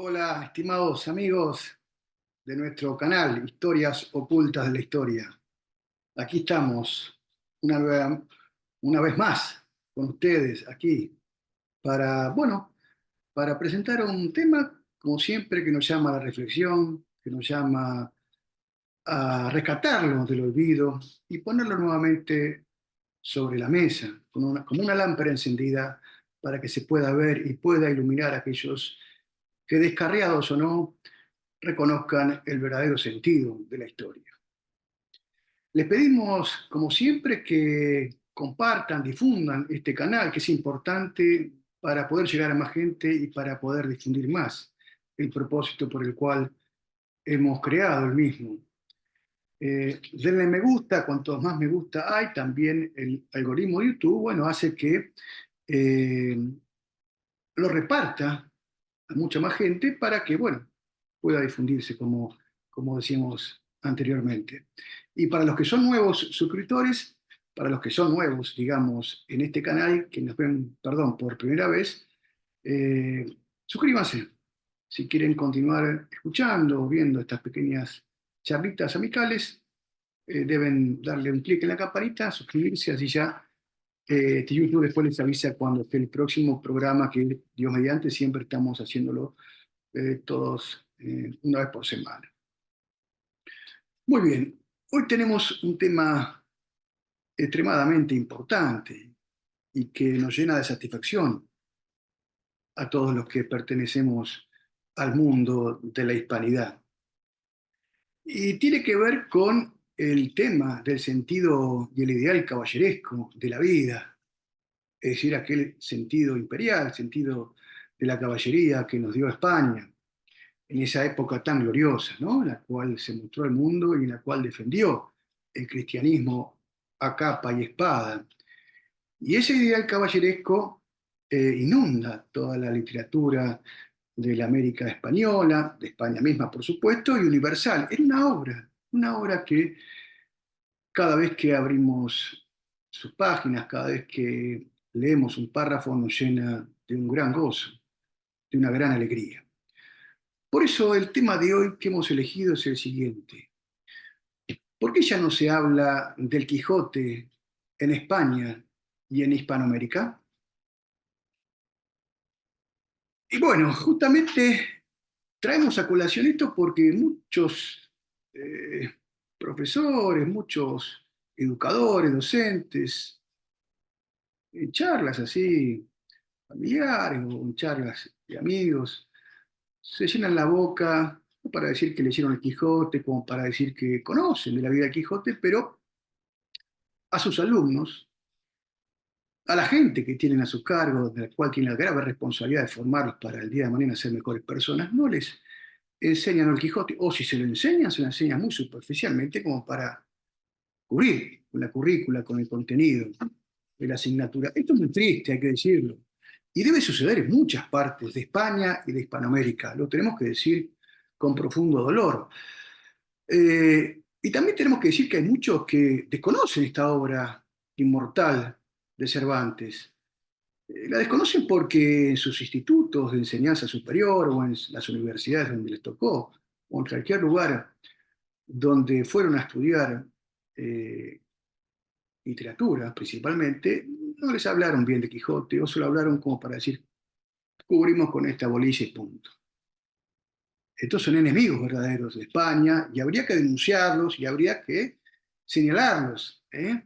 Hola, estimados amigos de nuestro canal Historias Ocultas de la Historia. Aquí estamos una vez más con ustedes aquí para presentar un tema, como siempre, que nos llama a la reflexión, que nos llama a rescatarlo del olvido y ponerlo nuevamente sobre la mesa, como una lámpara encendida para que se pueda ver y pueda iluminar a aquellos que, descarriados o no, reconozcan el verdadero sentido de la historia. Les pedimos, como siempre, que compartan, difundan este canal, que es importante para poder llegar a más gente y para poder difundir más el propósito por el cual hemos creado el mismo. Denle me gusta, cuantos más me gusta hay, también el algoritmo de YouTube, bueno, hace que eh, lo reparta a mucha más gente para que, bueno, pueda difundirse como decíamos anteriormente. Y para los que son nuevos suscriptores, para los que son nuevos, digamos, en este canal, que nos ven, perdón, por primera vez, eh, suscríbanse. Si quieren continuar escuchando o viendo estas pequeñas charlitas amicales, deben darle un clic en la campanita, suscribirse, así ya YouTube después les avisa cuando esté el próximo programa, que Dios mediante siempre estamos haciéndolo todos una vez por semana. Muy bien, hoy tenemos un tema extremadamente importante y que nos llena de satisfacción a todos los que pertenecemos al mundo de la hispanidad. Y tiene que ver con el tema del sentido y el ideal caballeresco de la vida, es decir, aquel sentido imperial, sentido de la caballería que nos dio España en esa época tan gloriosa, ¿no? En la cual se mostró al mundo y en la cual defendió el cristianismo a capa y espada. Y ese ideal caballeresco inunda toda la literatura de la América española, de España misma, por supuesto, y universal. Era una obra que cada vez que abrimos sus páginas, cada vez que leemos un párrafo, nos llena de un gran gozo, de una gran alegría. Por eso el tema de hoy que hemos elegido es el siguiente. ¿Por qué ya no se habla del Quijote en España y en Hispanoamérica? Y bueno, justamente traemos a colación esto porque muchos eh, profesores, muchos educadores, docentes, en charlas así familiares o en charlas de amigos, se llenan la boca no para decir que leyeron el Quijote, como para decir que conocen de la vida del Quijote, pero a sus alumnos, a la gente que tienen a su cargo, de la cual tienen la grave responsabilidad de formarlos para el día de mañana ser mejores personas, no les enseñan el Quijote, o si se lo enseñan muy superficialmente como para cubrir con la currícula, con el contenido de la asignatura. Esto es muy triste, hay que decirlo. Y debe suceder en muchas partes de España y de Hispanoamérica. Lo tenemos que decir con profundo dolor. Y también tenemos que decir que hay muchos que desconocen esta obra inmortal de Cervantes. La desconocen porque en sus institutos de enseñanza superior o en las universidades donde les tocó, o en cualquier lugar donde fueron a estudiar eh, literatura principalmente, no les hablaron bien de Quijote o solo hablaron como para decir, cubrimos con esta bolilla y punto. Estos son enemigos verdaderos de España y habría que denunciarlos y habría que señalarlos, ¿eh?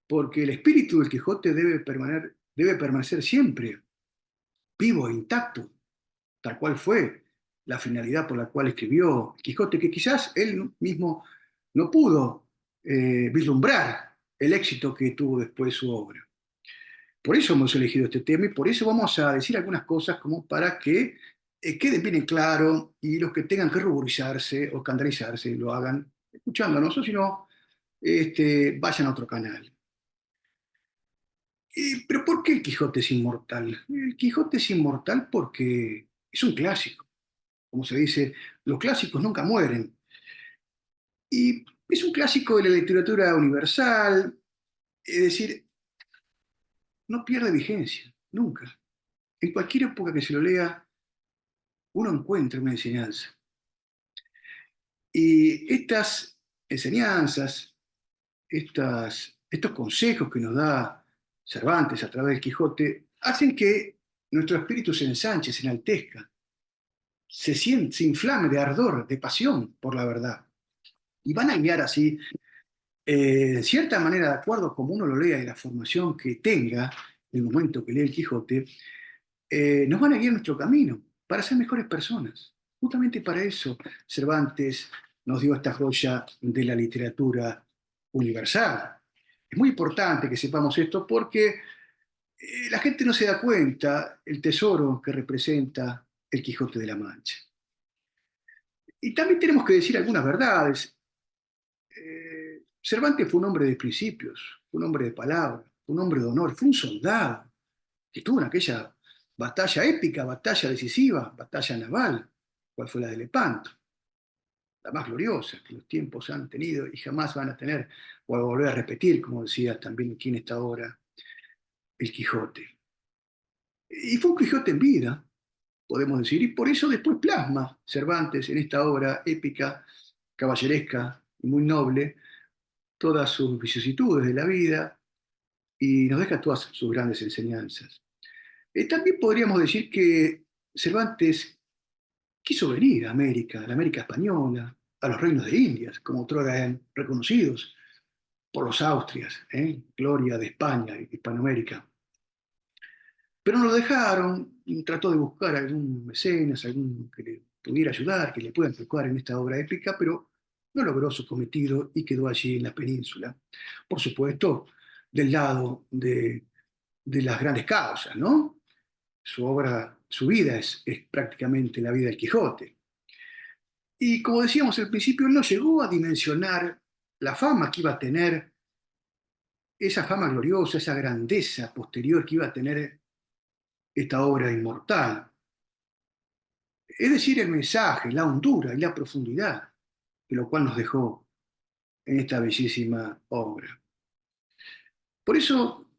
Porque el espíritu del Quijote debe permanecer siempre vivo e intacto, tal cual fue la finalidad por la cual escribió Quijote, que quizás él mismo no pudo vislumbrar el éxito que tuvo después su obra. Por eso hemos elegido este tema y por eso vamos a decir algunas cosas como para que queden bien en claro y los que tengan que ruborizarse o escandalizarse lo hagan escuchándonos o si no, vayan a otro canal. Pero ¿por qué el Quijote es inmortal? El Quijote es inmortal porque es un clásico. Como se dice, los clásicos nunca mueren. Y es un clásico de la literatura universal, es decir, no pierde vigencia, nunca. En cualquier época que se lo lea, uno encuentra una enseñanza. Y estas enseñanzas, estos consejos que nos da Cervantes a través del Quijote, hacen que nuestro espíritu se ensanche, se enaltezca, se inflame de ardor, de pasión por la verdad. Y van a guiar así, en cierta manera, de acuerdo como uno lo lea y la formación que tenga en el momento que lee el Quijote, nos van a guiar nuestro camino para ser mejores personas. Justamente para eso Cervantes nos dio esta joya de la literatura universal. Es muy importante que sepamos esto porque la gente no se da cuenta el tesoro que representa el Quijote de la Mancha. Y también tenemos que decir algunas verdades. Cervantes fue un hombre de principios, fue un hombre de palabra, fue un hombre de honor, fue un soldado que estuvo en aquella batalla épica, batalla decisiva, batalla naval, cual fue la de Lepanto, la más gloriosa que los tiempos han tenido y jamás van a tener, o a volver a repetir, como decía también aquí en esta obra, el Quijote. Y fue un Quijote en vida, podemos decir, y por eso después plasma Cervantes en esta obra épica, caballeresca y muy noble, todas sus vicisitudes de la vida y nos deja todas sus grandes enseñanzas. También podríamos decir que Cervantes quiso venir a América, a la América española, a los reinos de Indias, como otrora eran reconocidos por los Austrias, gloria de España y Hispanoamérica. Pero no lo dejaron, trató de buscar algún mecenas, algún que le pudiera ayudar, que le pueda educar en esta obra épica, pero no logró su cometido y quedó allí en la península. Por supuesto, del lado de las grandes causas, ¿no? Su obra, su vida es prácticamente la vida del Quijote. Y como decíamos al principio, él no llegó a dimensionar la fama que iba a tener, esa fama gloriosa, esa grandeza posterior que iba a tener esta obra inmortal. Es decir, el mensaje, la hondura y la profundidad, de lo cual nos dejó en esta bellísima obra. Por eso,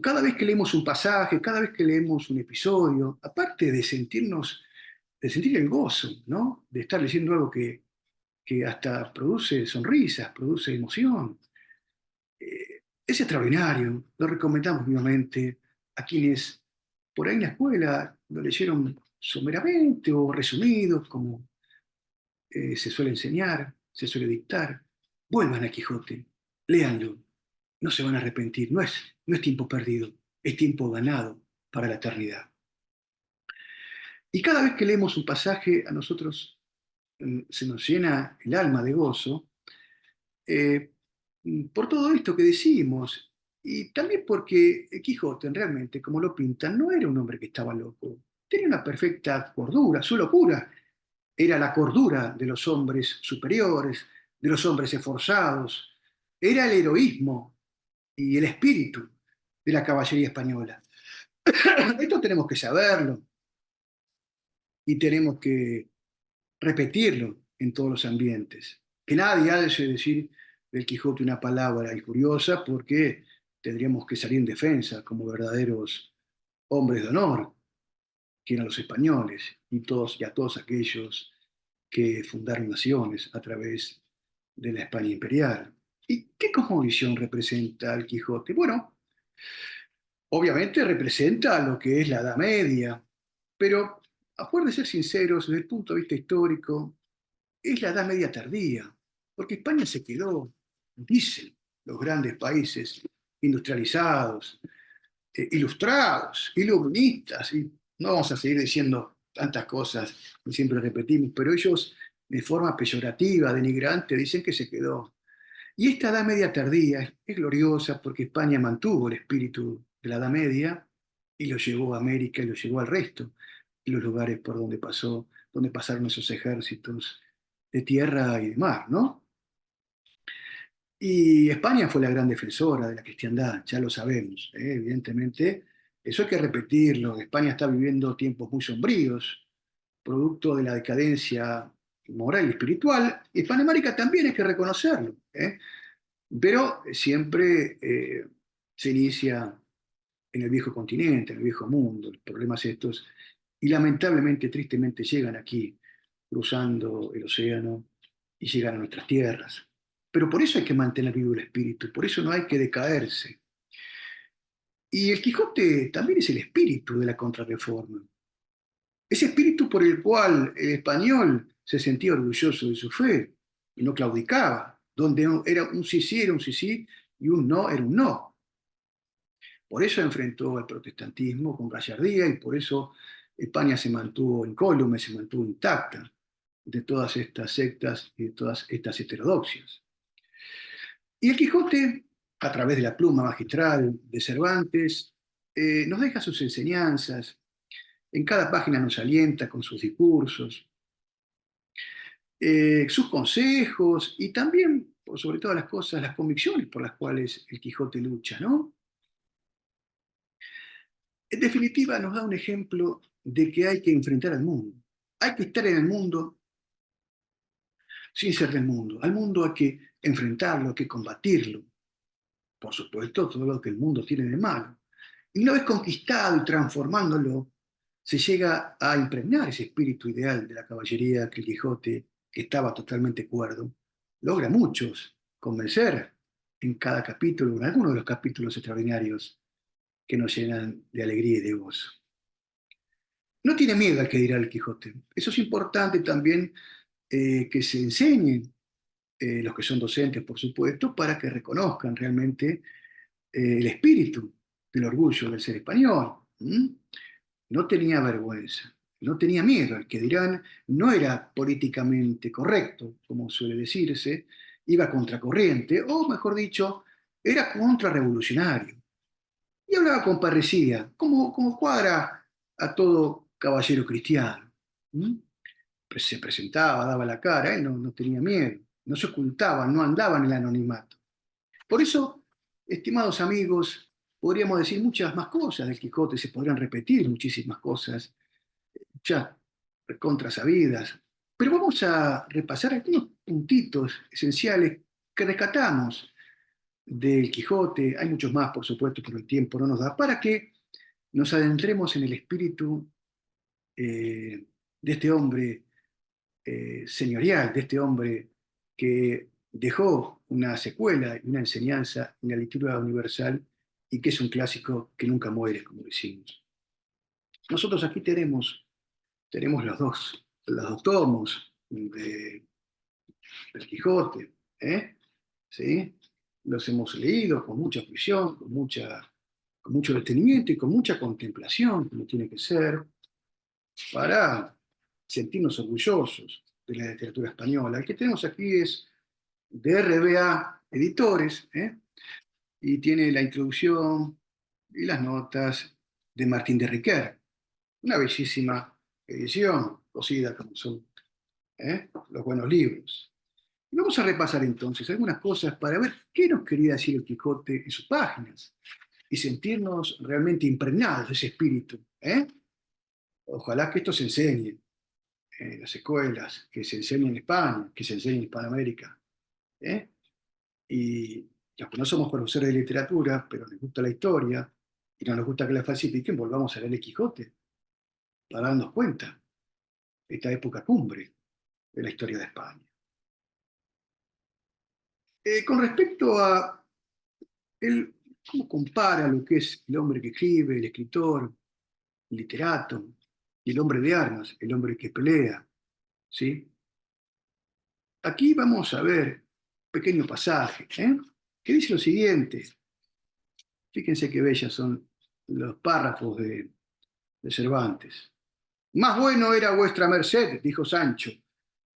cada vez que leemos un pasaje, cada vez que leemos un episodio, aparte de de sentir el gozo, ¿no? De estar leyendo algo que hasta produce sonrisas, produce emoción, es extraordinario. Lo recomendamos vivamente a quienes por ahí en la escuela lo leyeron someramente o resumido, como se suele enseñar, se suele dictar. Vuelvan a Quijote, léanlo, no se van a arrepentir. No es tiempo perdido, es tiempo ganado para la eternidad. Y cada vez que leemos un pasaje, a nosotros se nos llena el alma de gozo, eh, por todo esto que decimos, y también porque Quijote realmente, como lo pintan, no era un hombre que estaba loco, tenía una perfecta cordura, su locura era la cordura de los hombres superiores, de los hombres esforzados, era el heroísmo y el espíritu de la caballería española. Esto tenemos que saberlo y tenemos que repetirlo en todos los ambientes. Que nadie haya de decir del Quijote una palabra injuriosa porque tendríamos que salir en defensa como verdaderos hombres de honor, que eran los españoles y a todos aquellos que fundaron naciones a través de la España imperial. ¿Y qué cosmovisión representa el Quijote? Bueno, obviamente representa lo que es la Edad Media, pero a fuer de ser sinceros, desde el punto de vista histórico, es la Edad Media tardía, porque España se quedó, dicen los grandes países industrializados, ilustrados, iluministas, y no vamos a seguir diciendo tantas cosas que siempre repetimos, pero ellos de forma peyorativa, denigrante, dicen que se quedó. Y esta Edad Media tardía es gloriosa porque España mantuvo el espíritu de la Edad Media y lo llevó a América y lo llevó al resto de los lugares por donde pasó, donde pasaron esos ejércitos de tierra y de mar, ¿no? Y España fue la gran defensora de la cristiandad, ya lo sabemos, evidentemente. Eso hay que repetirlo. España está viviendo tiempos muy sombríos, producto de la decadencia moral y espiritual. Y Hispanoamérica también hay que reconocerlo, pero siempre se inicia en el viejo continente, en el viejo mundo, los problemas estos y lamentablemente, tristemente, llegan aquí, cruzando el océano y llegan a nuestras tierras. Pero por eso hay que mantener vivo el espíritu, por eso no hay que decaerse. Y el Quijote también es el espíritu de la Contrarreforma. Ese espíritu por el cual el español se sentía orgulloso de su fe y no claudicaba, donde era un sí sí y un no era un no. Por eso enfrentó al protestantismo con gallardía y por eso España se mantuvo incólume, se mantuvo intacta de todas estas sectas y de todas estas heterodoxias. Y el Quijote, a través de la pluma magistral de Cervantes, nos deja sus enseñanzas, en cada página nos alienta con sus discursos, sus consejos y también, por sobre todas las cosas, las convicciones por las cuales el Quijote lucha, ¿no? En definitiva, nos da un ejemplo de que hay que enfrentar al mundo. Hay que estar en el mundo sin ser del mundo. Al mundo hay que enfrentarlo, hay que combatirlo. Por supuesto, todo lo que el mundo tiene de malo. Y una vez conquistado y transformándolo, se llega a impregnar ese espíritu ideal de la caballería que el Quijote, que estaba totalmente cuerdo, logra a muchos convencer en cada capítulo, en algunos de los capítulos extraordinarios que nos llenan de alegría y de gozo. No tiene miedo al que dirá el Quijote. Eso es importante también que se enseñen los que son docentes, por supuesto, para que reconozcan realmente el espíritu del orgullo del ser español. ¿Mm? No tenía vergüenza, no tenía miedo al que dirán, no era políticamente correcto, como suele decirse, iba contracorriente, o mejor dicho, era contrarrevolucionario. Y hablaba con parresía, como cuadra a todo caballero cristiano. ¿Mm? Pues se presentaba, daba la cara, él no tenía miedo, no se ocultaba, no andaba en el anonimato. Por eso, estimados amigos, podríamos decir muchas más cosas del Quijote, se podrían repetir muchísimas cosas, ya contrasabidas, pero vamos a repasar algunos puntitos esenciales que rescatamos del Quijote. Hay muchos más, por supuesto, pero el tiempo no nos da, para que nos adentremos en el espíritu de este hombre señorial, de este hombre que dejó una secuela y una enseñanza en la literatura universal y que es un clásico que nunca muere, como decimos. Nosotros aquí tenemos los dos tomos del Quijote, ¿eh? ¿Sí? Los hemos leído con mucha fruición, con mucho detenimiento y con mucha contemplación, como tiene que ser, para sentirnos orgullosos de la literatura española. El que tenemos aquí es de RBA Editores, ¿eh? Y tiene la introducción y las notas de Martín de Riquer. Una bellísima edición, cosida como son los buenos libros. Y vamos a repasar entonces algunas cosas para ver qué nos quería decir el Quijote en sus páginas y sentirnos realmente impregnados de ese espíritu. Ojalá que esto se enseñe en las escuelas, que se enseñe en España, que se enseñe en Hispanoamérica. ¿eh? Y los que no somos profesores de literatura, pero nos gusta la historia y no nos gusta que la falsifiquen, volvamos a leer el Quijote para darnos cuenta de esta época cumbre de la historia de España. Con respecto a él, cómo compara lo que es el hombre que escribe, el escritor, el literato, y el hombre de armas, el hombre que pelea, ¿sí? Aquí vamos a ver un pequeño pasaje, que dice lo siguiente. Fíjense qué bellas son los párrafos de Cervantes. Más bueno era vuestra merced, dijo Sancho,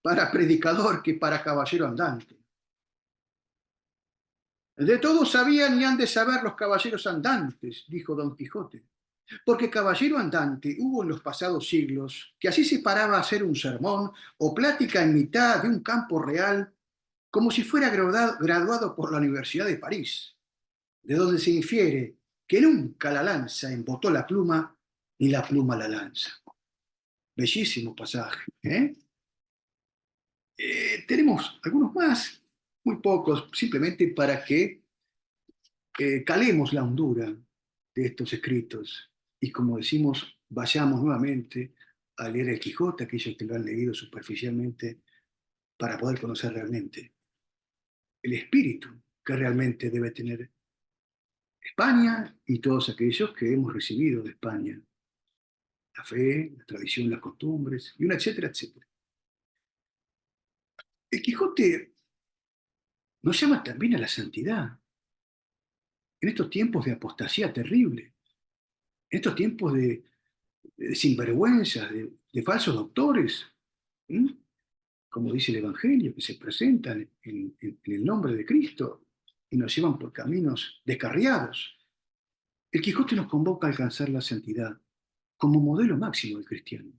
para predicador que para caballero andante. De todo sabían y han de saber los caballeros andantes, dijo Don Quijote, porque caballero andante hubo en los pasados siglos que así se paraba a hacer un sermón o plática en mitad de un campo real como si fuera graduado por la Universidad de París, de donde se infiere que nunca la lanza embotó la pluma ni la pluma la lanza. Bellísimo pasaje. Tenemos algunos más, muy pocos, simplemente para que calemos la hondura de estos escritos y, como decimos, vayamos nuevamente al leer el Quijote, aquellos que lo han leído superficialmente, para poder conocer realmente el espíritu que realmente debe tener España y todos aquellos que hemos recibido de España, la fe, la tradición, las costumbres, y una etcétera, etcétera. El Quijote nos llama también a la santidad. En estos tiempos de apostasía terrible, en estos tiempos de sinvergüenzas, de falsos doctores, ¿m? Como dice el Evangelio, que se presentan en el nombre de Cristo y nos llevan por caminos descarriados. El Quijote nos convoca a alcanzar la santidad como modelo máximo del cristiano.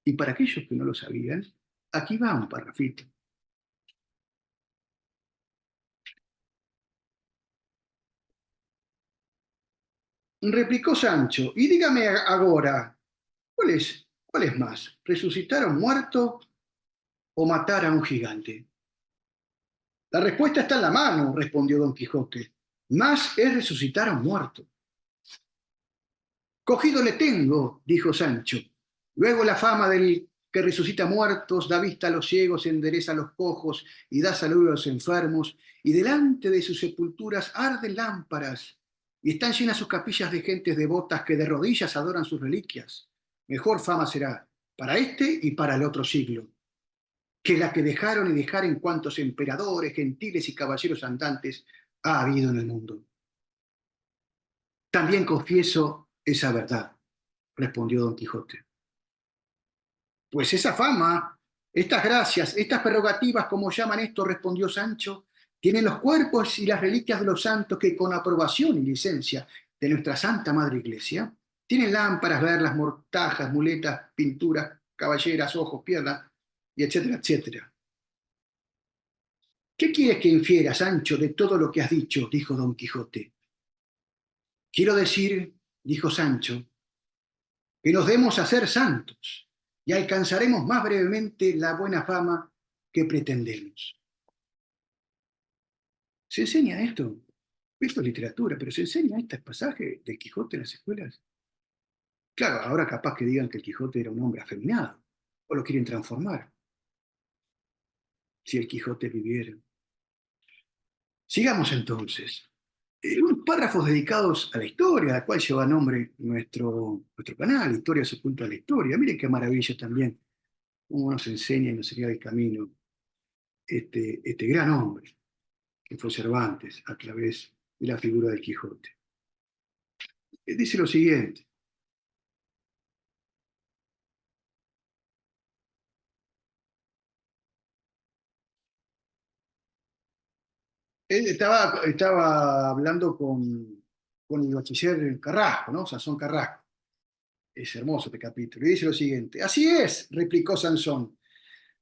Y para aquellos que no lo sabían, aquí va un parrafito. Replicó Sancho, y dígame ahora, cuál es más? ¿Resucitar a un muerto o matar a un gigante? La respuesta está en la mano, respondió Don Quijote. Más es resucitar a un muerto. Cogido le tengo, dijo Sancho. Luego la fama del que resucita muertos, da vista a los ciegos, endereza a los cojos y da salud a los enfermos, y delante de sus sepulturas arden lámparas, y están llenas sus capillas de gentes devotas que de rodillas adoran sus reliquias. Mejor fama será para este y para el otro siglo, que la que dejaron y dejaren cuantos emperadores, gentiles y caballeros andantes ha habido en el mundo. También confieso esa verdad, respondió Don Quijote. Pues esa fama, estas gracias, estas prerrogativas, como llaman esto, respondió Sancho, tienen los cuerpos y las reliquias de los santos que con aprobación y licencia de nuestra Santa Madre Iglesia, tienen lámparas, verlas, mortajas, muletas, pinturas, caballeras, ojos, piernas, y etcétera, etcétera. ¿Qué quieres que infiera, Sancho, de todo lo que has dicho? Dijo Don Quijote. Quiero decir, dijo Sancho, que nos demos a ser santos y alcanzaremos más brevemente la buena fama que pretendemos. ¿Se enseña esto? Esto es literatura, pero ¿se enseña este pasaje del Quijote en las escuelas? Claro, ahora capaz que digan que el Quijote era un hombre afeminado, o lo quieren transformar, si el Quijote viviera. Sigamos entonces. Unos párrafos dedicados a la historia, a la cual lleva nombre nuestro canal, Historia Oculta de la Historia. Miren qué maravilla también, cómo nos enseña y nos señala el camino este gran hombre que fue Cervantes a través de la figura del Quijote. Dice lo siguiente. Él estaba hablando con el bachiller Carrasco, ¿no? Sansón Carrasco. Es hermoso este capítulo. Y dice lo siguiente. Así es, replicó Sansón,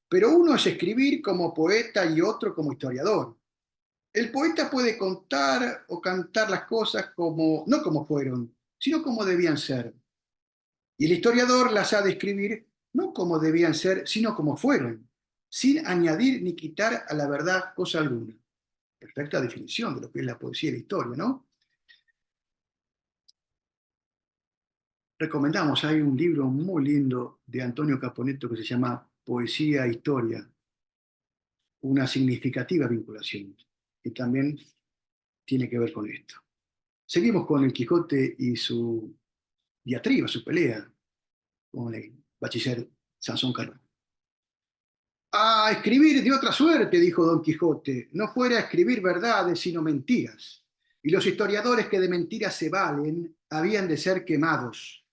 pero uno es escribir como poeta y otro como historiador. El poeta puede contar o cantar las cosas como, no como fueron, sino como debían ser. Y el historiador las ha de escribir no como debían ser, sino como fueron, sin añadir ni quitar a la verdad cosa alguna. Perfecta definición de lo que es la poesía y la historia, ¿no? Recomendamos, hay un libro muy lindo de Antonio Caponetto que se llama Poesía e Historia, una significativa vinculación, y también tiene que ver con esto. Seguimos con el Quijote y su diatriba, su pelea con el bachiller Sansón Carrasco. A escribir de otra suerte, dijo Don Quijote, no fuera a escribir verdades, sino mentiras. Y los historiadores que de mentiras se valen habían de ser quemados,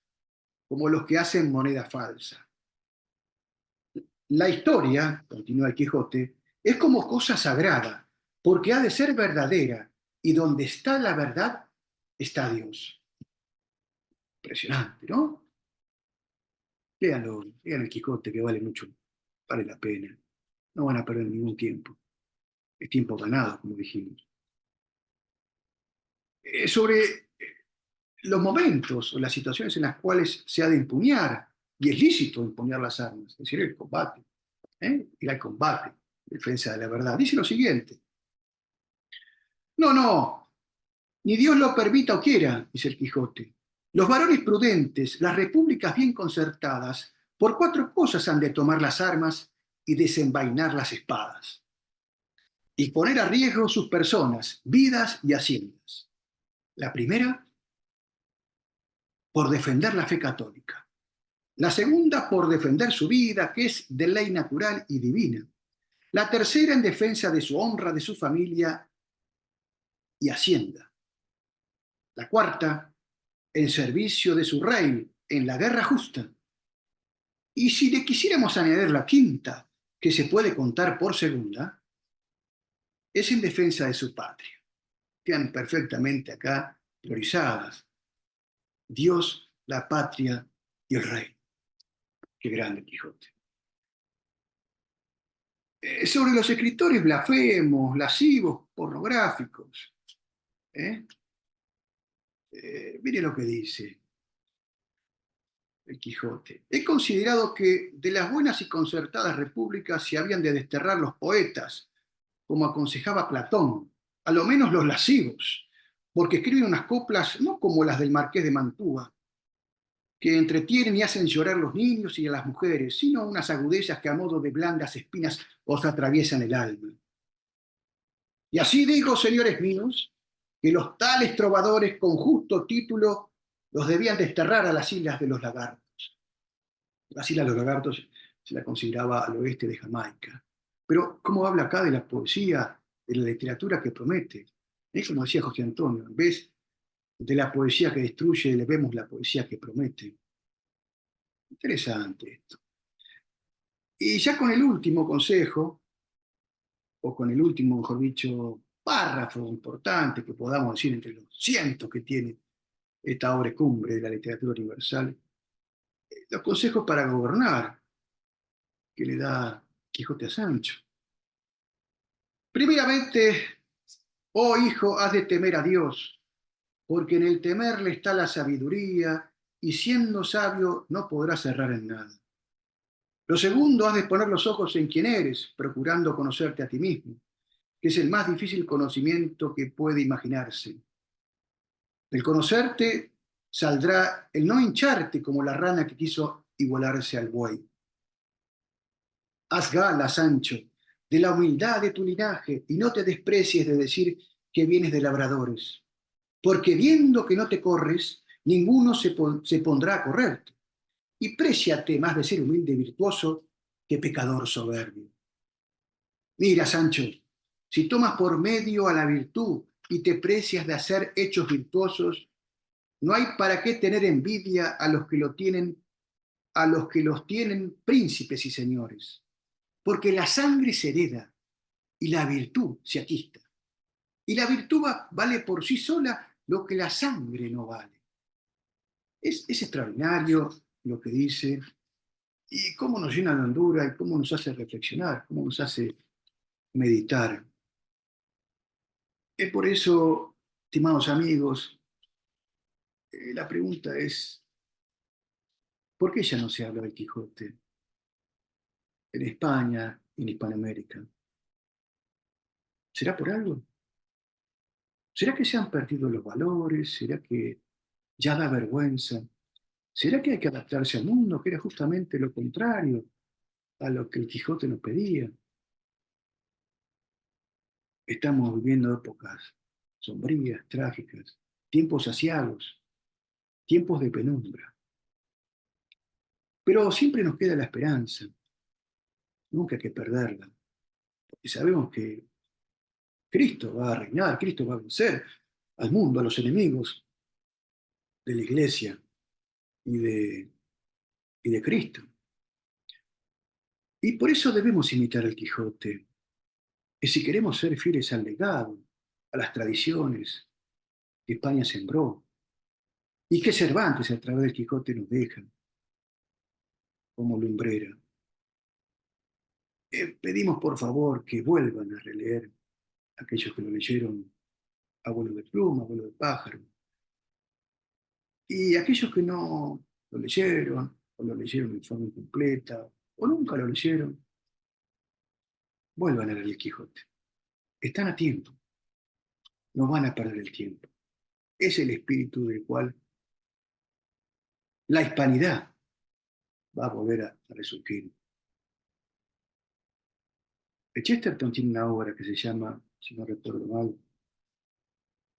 como los que hacen moneda falsa. La historia, continúa el Quijote, es como cosa sagrada, porque ha de ser verdadera, y donde está la verdad, está Dios. Impresionante, ¿no? Léanlo, lean el Quijote, que vale mucho, vale la pena. No van a perder ningún tiempo. Es tiempo ganado, como dijimos. Sobre los momentos o las situaciones en las cuales se ha de empuñar, y es lícito empuñar las armas, es decir, el combate, ir al combate, defensa de la verdad. Dice lo siguiente, no, no, ni Dios lo permita o quiera, dice el Quijote. Los varones prudentes, las repúblicas bien concertadas, Por 4 cosas han de tomar las armas y desenvainar las espadas, y poner a riesgo sus personas, vidas y haciendas. La primera, por defender la fe católica. La segunda, por defender su vida, que es de ley natural y divina. La tercera, en defensa de su honra, de su familia y hacienda. La cuarta, en servicio de su rey, en la guerra justa. Y si le quisiéramos añadir la quinta, que se puede contar por segunda, es en defensa de su patria. Quedan perfectamente acá priorizadas. Dios, la patria y el rey. Qué grande Quijote. Sobre los escritores blasfemos, lascivos, pornográficos. ¿eh? Mire lo que dice el Quijote. He considerado que de las buenas y concertadas repúblicas se habían de desterrar los poetas, como aconsejaba Platón, a lo menos los lascivos, porque escriben unas coplas no como las del Marqués de Mantua, que entretienen y hacen llorar a los niños y a las mujeres, sino unas agudezas que a modo de blandas espinas os atraviesan el alma. Y así digo, señores míos, que los tales trovadores con justo título los debían desterrar a las islas de los lagartos. Las islas de los lagartos se la consideraba al oeste de Jamaica. Pero, ¿cómo habla acá de la poesía, de la literatura que promete? Es como decía José Antonio, en vez de la poesía que destruye, le vemos la poesía que promete. Interesante esto. Y ya con el último consejo, o con el último, mejor dicho, párrafo importante que podamos decir entre los cientos que tiene esta obra cumbre de la literatura universal, los consejos para gobernar que le da Quijote a Sancho. Primeramente, oh hijo, has de temer a Dios, porque en el temerle está la sabiduría, y siendo sabio no podrás errar en nada. Lo segundo, has de poner los ojos en quién eres, procurando conocerte a ti mismo, que es el más difícil conocimiento que puede imaginarse. Del conocerte saldrá el no hincharte como la rana que quiso igualarse al buey. Haz gala, Sancho, de la humildad de tu linaje y no te desprecies de decir que vienes de labradores, porque viendo que no te corres, ninguno se pondrá a correrte. Y préciate más de ser humilde y virtuoso que pecador soberbio. Mira, Sancho, si tomas por medio a la virtud y te precias de hacer hechos virtuosos, no hay para qué tener envidia a los que lo tienen, a los que los tienen príncipes y señores, porque la sangre se hereda y la virtud se aquista. Y la virtud vale por sí sola lo que la sangre no vale. Es extraordinario lo que dice y cómo nos llena de hondura y cómo nos hace reflexionar, cómo nos hace meditar. Es por eso, estimados amigos, la pregunta es, ¿por qué ya no se habla del Quijote en España y en Hispanoamérica? ¿Será por algo? ¿Será que se han perdido los valores? ¿Será que ya da vergüenza? ¿Será que hay que adaptarse al mundo, que era justamente lo contrario a lo que el Quijote nos pedía? Estamos viviendo épocas sombrías, trágicas, tiempos aciagos, tiempos de penumbra. Pero siempre nos queda la esperanza, nunca hay que perderla. Y sabemos que Cristo va a reinar, Cristo va a vencer al mundo, a los enemigos de la iglesia y de Cristo. Y por eso debemos imitar al Quijote. Y si queremos ser fieles al legado, a las tradiciones que España sembró, y que Cervantes a través del Quijote nos deja como lumbrera, pedimos por favor que vuelvan a releer aquellos que lo leyeron Abuelo de Pluma, Abuelo de Pájaro, y aquellos que no lo leyeron, o lo leyeron en forma incompleta, o nunca lo leyeron, vuelvan a leer el Quijote. Están a tiempo, no van a perder el tiempo. Es el espíritu del cual la hispanidad va a volver a resurgir. Chesterton tiene una obra que se llama, si no recuerdo mal,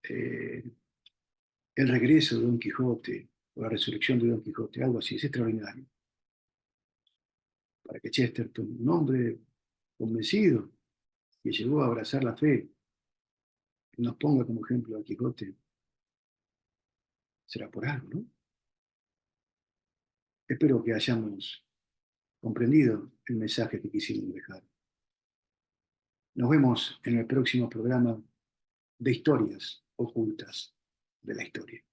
eh, El regreso de Don Quijote, o la resurrección de Don Quijote, algo así, es extraordinario. Para que Chesterton, un hombre convencido, que llegó a abrazar la fe, nos ponga como ejemplo a Quijote, será por algo, ¿no? Espero que hayamos comprendido el mensaje que quisimos dejar. Nos vemos en el próximo programa de Historias Ocultas de la Historia.